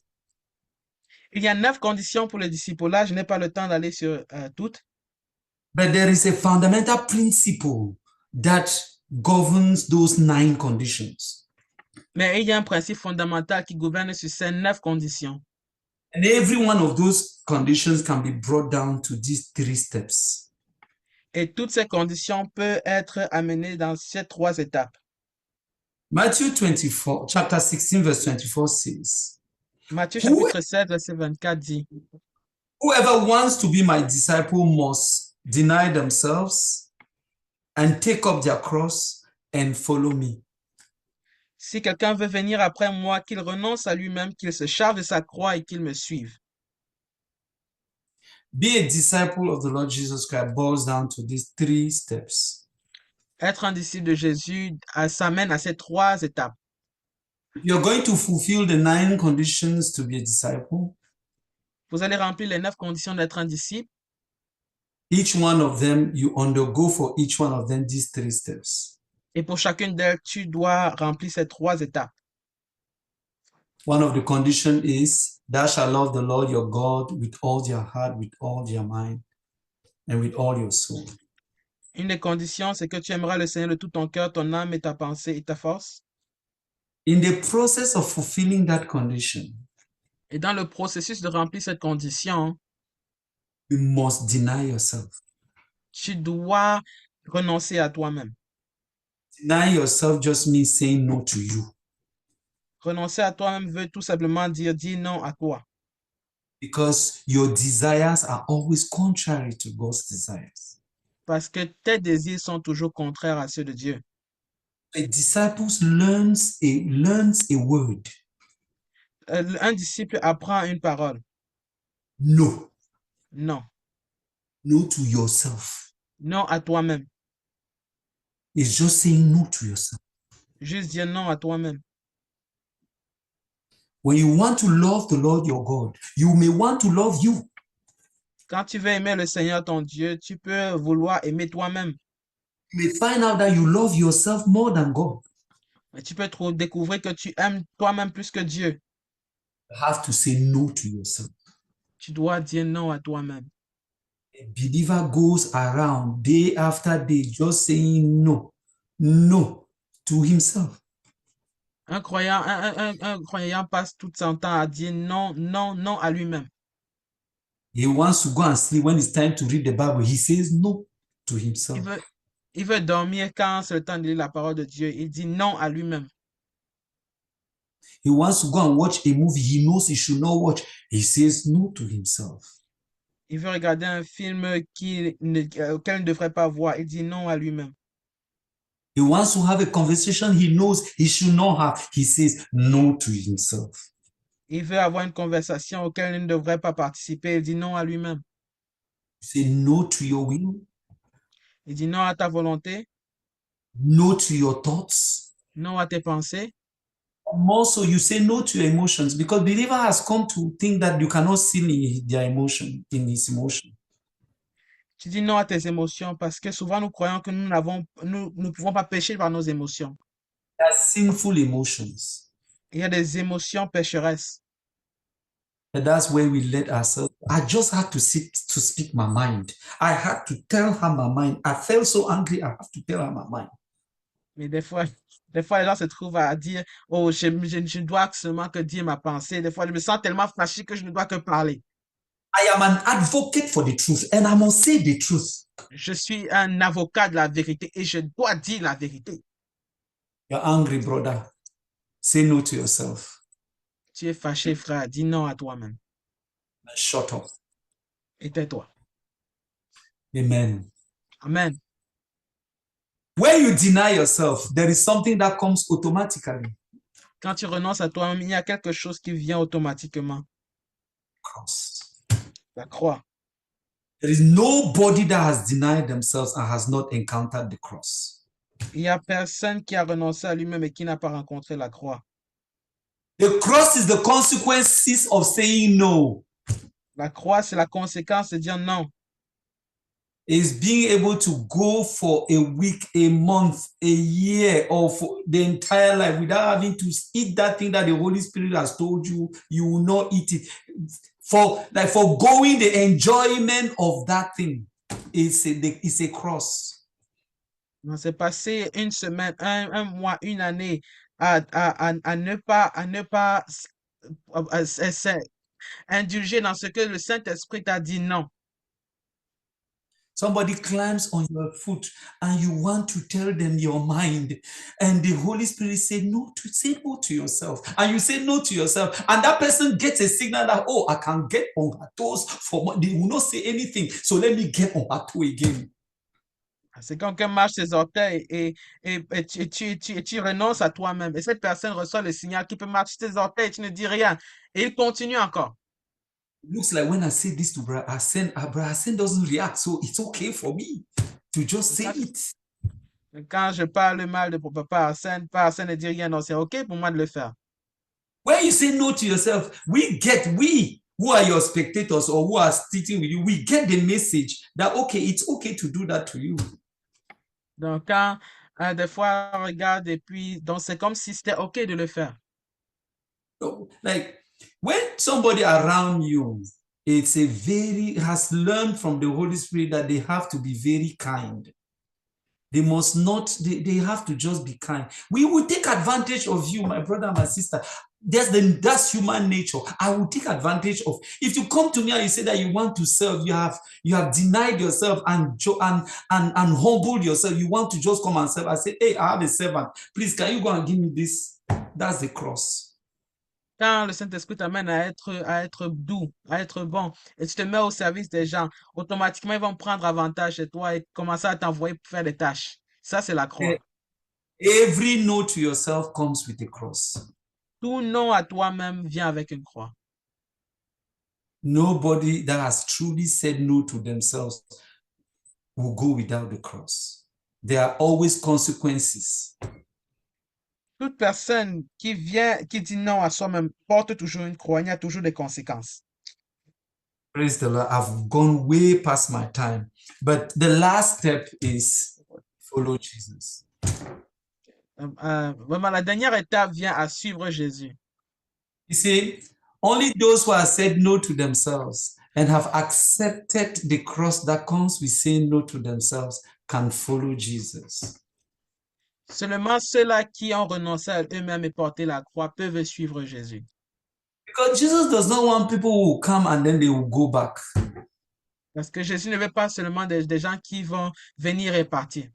Il y a 9 conditions pour le disciple-là. Je n'ai pas le temps d'aller sur toutes. But there is a fundamental principle that governs those 9 conditions. Mais il y a un principe fondamental qui gouverne sur ces 9 conditions. And every one of those conditions can be brought down to these 3 steps. Et toutes ces conditions peuvent être amenées dans ces 3 étapes. Matthew 24, chapter 16, verse 24 says, Matthieu chapitre 16, verset 24 dit, whoever wants to be my disciple must deny themselves and take up their cross and follow me. si quelqu'un veut venir après moi, qu'il renonce à lui-même, qu'il se charge de sa croix et qu'il me suive. Be a disciple of the Lord Jesus Christ boils down to these 3 steps. Être un disciple de Jésus s'amène à ces 3 étapes. You're going to fulfill the 9 conditions to be a disciple. Vous allez remplir les 9 conditions d'être un disciple. Each one of them, you undergo for each one of them these 3 steps. Et pour chacune d'elles, tu dois remplir ces 3 étapes. One of the conditions is, thou shalt love the Lord your God with all your heart, with all your mind, and with all your soul. Une des conditions, c'est que tu aimeras le Seigneur de tout ton cœur, ton âme et ta pensée et ta force. In the process of fulfilling that condition, Et dans le processus de remplir cette condition, you must deny yourself. tu dois renoncer à toi-même. Deny yourself just means saying no to you. Renoncer à toi-même veut tout simplement dire non à toi. Because your desires are always contrary to God's desires. Parce que tes désirs sont toujours contraires à ceux de Dieu. A disciple learns a word. Un disciple apprend une parole. No. Non. No to yourself. Non à toi-même. It's just saying no to yourself. Juste dire non à toi-même. When you want to love the Lord your God, you may want to love you. Quand tu veux aimer le Seigneur ton Dieu, tu peux vouloir aimer toi-même. You may find out that you love yourself more than God. Mais tu peux découvrir que tu aimes toi-même plus que Dieu. You have to say no to yourself. Tu dois dire non à toi-même. A believer goes around day after day just saying no to himself. Un croyant passe tout son temps à dire non, non, non à lui-même. He wants to go and sleep. When it's time to read the Bible, he says no to himself. Il veut dormir quand c'est le temps de lire la parole de Dieu. Il dit non à lui-même. He wants to go and watch a movie he knows he should not watch. He says no to himself. Il veut regarder un film auquel il ne devrait pas voir. Il dit non à lui-même. He wants to have a conversation he knows he should not have. He says no to himself. Il veut avoir une conversation auquel il ne devrait pas participer. Il dit non à lui-même. You say no to your will. Il dit non à ta volonté. No to your thoughts. Non à tes pensées. More so, you say no to your emotions because believer has come to think that you cannot sin in their emotion, in his emotion. Tu dis non à tes émotions parce que souvent nous croyons que nous ne pouvons pas pécher par nos émotions. There are sinful emotions. Il y a des émotions pécheresses. And that's where we let ourselves. I just had to speak my mind. I had to tell her my mind. I felt so angry. I have to tell her my mind. Mais des fois, les gens se trouvent à dire, oh, je dois seulement que dire ma pensée. Des fois, je me sens tellement fâché que je ne dois que parler. I am an advocate for the truth and I must say the truth. Je suis un avocat de la vérité et je dois dire la vérité. You're angry, brother. Say no to yourself Tu es fâché, frère. Dis non à toi-même and shut up. et tais-toi. Amen. Amen. When you deny yourself, there is something that comes automatically. Quand tu renonces à toi-même, il y a quelque chose qui vient automatiquement. Cross. La croix. There is nobody that has denied themselves and has not encountered the cross. Il n'y a personne qui a renoncé à lui-même et qui n'a pas rencontré la croix. The cross is the consequences of saying no. La croix, c'est la conséquence de dire non. Is being able to go for a week, a month, a year, or for the entire life without having to eat that thing that the Holy Spirit has told you, you will not eat it. For going the enjoyment of that thing is a cross. On s'est passé une semaine, un mois, une année à ne pas indulger dans ce que le Saint-Esprit t'a dit non. Somebody climbs on your foot and you want to tell them your mind, and the Holy Spirit say no to yourself, and you say no to yourself, and that person gets a signal that, oh, I can get on her toes for they will not say anything, so let me get on her toe again. C'est quand quelqu'un marche ses orteils et tu renonces à toi-même. Et cette personne reçoit le signal qui peut marcher tes orteils et tu ne dis rien. Et il continue encore. It looks like when I say this to Brother Hassan doesn't react, so it's okay for me to just say it. Quand je parle mal de Papa Hassan ne dit rien, non, c'est OK pour moi de le faire. When you say no to yourself, we who are your spectators or who are sitting with you, we get the message that, okay, it's okay to do that to you. Donc, quand des fois, on regarde et puis, donc c'est comme si c'était OK de le faire. So, like, when somebody around you has learned from the Holy Spirit that they have to be very kind. They must not, they have to just be kind. We will take advantage of you, my brother, my sister. That's human nature. I will take advantage of. If you come to me and you say that you want to serve, you have denied yourself and humbled yourself. You want to just come and serve. I say, hey, I have a servant. Please, can you go and give me this? That's the cross. Quand le Saint-Esprit t'amène à être doux, à être bon, et tu te mets au service des gens, automatiquement, ils vont prendre avantage de toi et commencer à t'envoyer pour faire des tâches. Ça, c'est la croix. Every no to yourself comes with a cross. Tout non à toi-même vient avec une croix. Nobody that has truly said no to themselves will go without the cross. There are always consequences. Toute personne qui dit non à soi-même porte toujours une croix. Il y a toujours des conséquences. Praise the Lord. I've gone way past my time. But the last step is follow Jesus. Vraiment, la dernière étape vient à suivre Jésus. You see, only those who have said no to themselves and have accepted the cross that comes with saying no to themselves can follow Jesus. Seulement ceux-là qui ont renoncé à eux-mêmes et porté la croix peuvent suivre Jésus. Because Jesus does not want people who will come and then they will go back. Parce que Jésus ne veut pas seulement des gens qui vont venir et partir.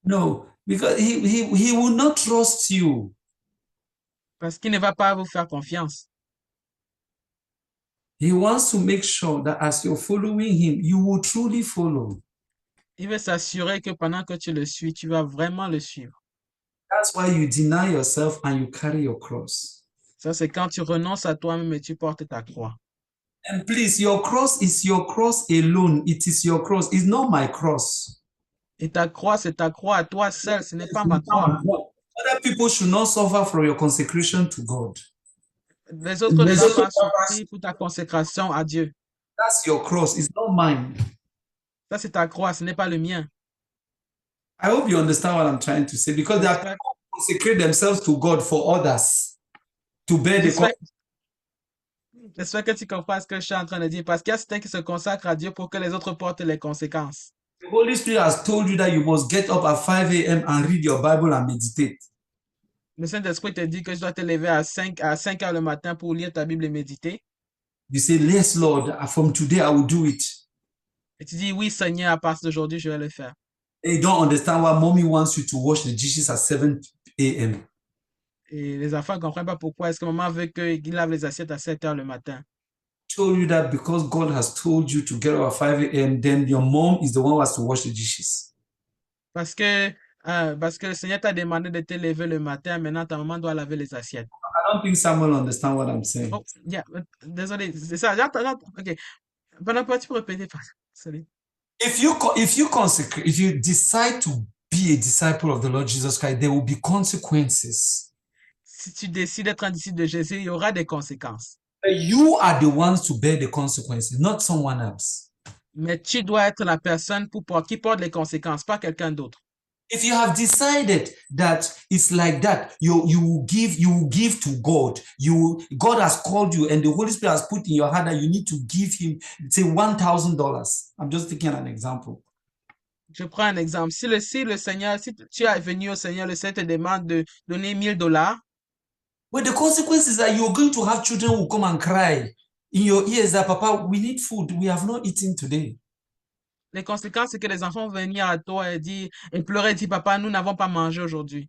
No, because he will not trust you. Parce qu'il ne va pas vous faire confiance. He wants to make sure that as you're following him, you will truly follow. Il veut s'assurer que pendant que tu le suis, tu vas vraiment le suivre. That's why you deny yourself and you carry your cross. Ça, c'est quand tu renonces à toi-même et tu portes ta croix. And please, your cross is your cross alone. It is your cross. It's not my cross. Et ta croix, c'est ta croix à toi seul. Ce n'est pas ma croix. Other people should not suffer for your consecration to God. Les autres ne doivent pas souffrir pour ta consécration à Dieu. That's your cross. It's not mine. Ça, c'est ta croix. Ce n'est pas le mien. I hope you understand what I'm trying to say, because they are people who consecrate themselves to God for others to bear the cross. J'espère que tu comprends ce que je suis en train de dire, parce qu'il y a certains qui se consacrent à Dieu pour que les autres portent les conséquences. The Holy Spirit has told you that you must get up at 5 a.m. and read your Bible and meditate. Le Saint-Esprit te dit que je dois te lever à 5 heures le matin pour lire ta Bible et méditer. You say, yes, Lord, from today I will do it. Et tu dis, oui, Seigneur, à partir d'aujourd'hui, je vais le faire. They don't understand why mommy wants you to wash the dishes at 7 a.m. Et les enfants ne comprennent pas pourquoi est-ce que maman veut qu'ils lavent les assiettes à 7 heures le matin. Told you that because God has told you to get up at 5 a.m., then your mom is the one who has to wash the dishes. Parce que le Seigneur t'a demandé de te lever le matin, maintenant ta maman doit laver les assiettes. I don't think Samuel understand what I'm saying. Oh, yeah, désolé, c'est ça. Ok. Pendant que tu peux répéter, sorry. If you decide to be a disciple of the Lord Jesus Christ, there will be consequences. Si tu décides d'être un disciple de Jésus, il y aura des conséquences. But you are the ones to bear the consequences, not someone else. Mais tu dois être la personne qui porte les conséquences, pas quelqu'un d'autre. If you have decided that it's like that, you will give to God. God has called you, and the Holy Spirit has put in your heart that you need to give Him, say, $1,000. I'm just taking an example. Je prends un exemple. Si tu es venu au Seigneur, le Seigneur te demande de donner $1,000, But the consequence is that you're going to have children who come and cry in your ears that, Papa, we need food. We have not eaten today. les conséquences, c'est que les enfants vont venir à toi et pleurer et dire, Papa, nous n'avons pas mangé aujourd'hui.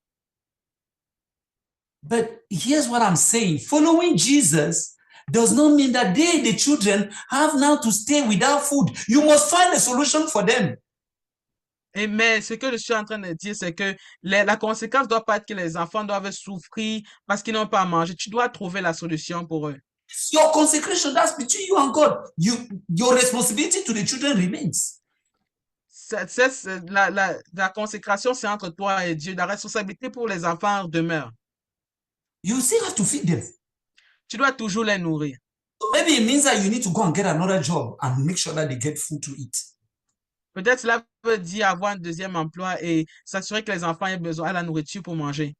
But here's what I'm saying. Following Jesus does not mean that the children, have now to stay without food. You must find a solution for them. Mais ce que je suis en train de dire, c'est que la conséquence ne doit pas être que les enfants doivent souffrir parce qu'ils n'ont pas à manger. Tu dois trouver la solution pour eux. Your consecration, that's between you and God. Your responsibility to the children remains. La consécration, c'est entre toi et Dieu. La responsabilité pour les enfants demeure. You still have to feed them. Tu dois toujours les nourrir. So maybe it means that you need to go and get another job and make sure that they get food to eat. Peut-être cela veut dire avoir un deuxième emploi et s'assurer que les enfants aient besoin de la nourriture pour manger.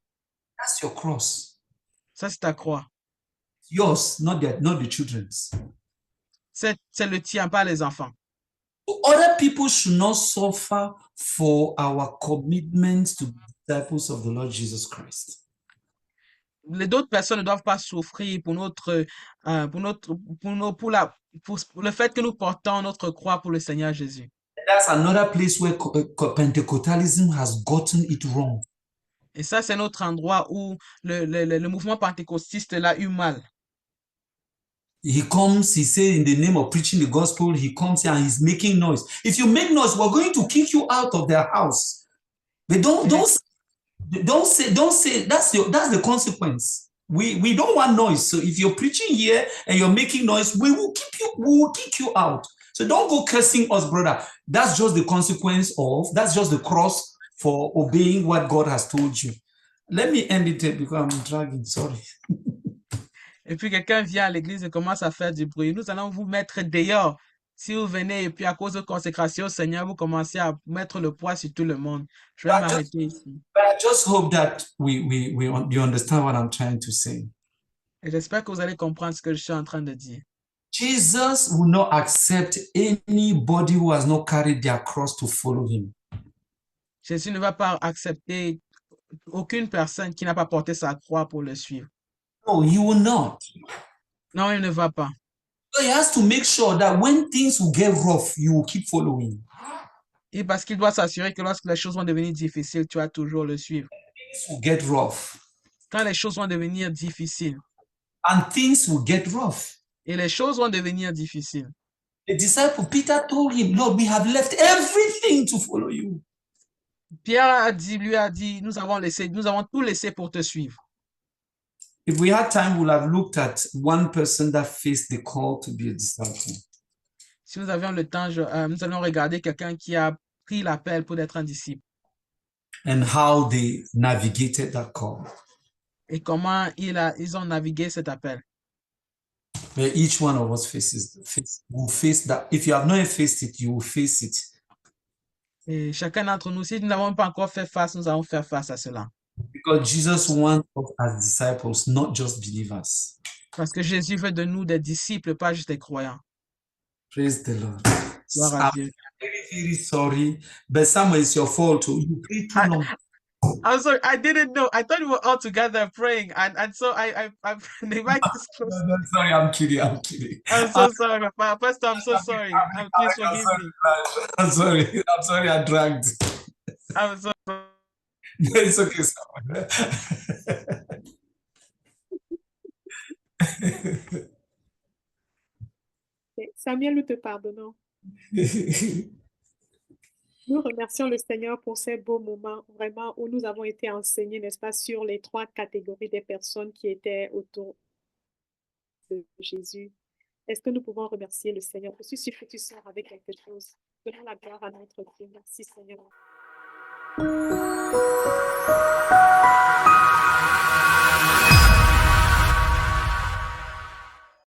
That's your cross. Ça, c'est ta croix. Yours, not the children's. C'est le tien, pas les enfants. Other people should not suffer for our commitment to be disciples of the Lord Jesus Christ. Les d'autres personnes ne doivent pas souffrir pour le fait que nous portons notre croix pour le Seigneur Jésus. That's another place where Pentecostalism has gotten it wrong. Et ça, c'est notre endroit où le mouvement pentecôtiste l'a eu mal. He comes, he says in the name of preaching the gospel, he comes here and he's making noise. If you make noise, we're going to kick you out of their house. But don't say that's the consequence. We don't want noise. So if you're preaching here and you're making noise, we will kick you out. So don't go cursing us, brother. That's just the consequence that's just the cross for obeying what God has told you. Let me end it because I'm dragging, sorry. Et puis quelqu'un vient à l'église et commence à faire du bruit. Nous allons vous mettre dehors. Si vous venez et puis à cause de consécration au Seigneur, vous commencez à mettre le poids sur tout le monde. Je vais m'arrêter ici. But I just hope that you understand what I'm trying to say. Et j'espère que vous allez comprendre ce que je suis en train de dire. Jesus will not accept anybody who has not carried their cross to follow him. Jésus ne va pas accepter aucune personne qui n'a pas porté sa croix pour le suivre. No, he will not. Non, il ne va pas. So he has to make sure that when things will get rough, you will keep following. Et parce qu'il doit s'assurer que lorsque les choses vont devenir difficiles, tu vas toujours le suivre. Things will get rough. Quand les choses vont devenir difficiles, And things will get rough. et les choses vont devenir difficiles. The disciple Peter told him, Lord, we have left everything to follow you. Pierre lui a dit, nous avons tout laissé pour te suivre. If we had time, we'll have looked at one person that faced the call to be a disciple. Si nous avions le temps, nous allons regarder quelqu'un qui a pris l'appel pour être un disciple. And how they navigated that call. Et comment ils ont navigué cet appel. But each one of us will face that. If you have not faced it, you will face it. Et chacun d'entre nous, si nous n'avons pas encore fait face, nous allons faire face à cela. Because Jesus wants us as disciples, not just believers. Parce que Jésus veut de nous des disciples, pas juste des croyants. Praise the Lord. Gloire à I'm Dieu. very, very sorry, but Samuel, it's your fault. You prayed too long. I'm sorry, I didn't know. I thought we were all together praying, and so I the mic is closed. No, sorry, I'm kidding. I'm kidding. I'm so sorry, Pastor. I'm so sorry. Please forgive me. I'm sorry. I dragged. I'm so It's okay, Samuel. Samuel, nous te pardonnons. Nous remercions le Seigneur pour ces beaux moments, vraiment, où nous avons été enseignés, n'est-ce pas, sur les 3 catégories des personnes qui étaient autour de Jésus. Est-ce que nous pouvons remercier le Seigneur? Je suis sûre que tu sors avec quelque chose. Donnons la gloire à notre Dieu. Merci, Seigneur.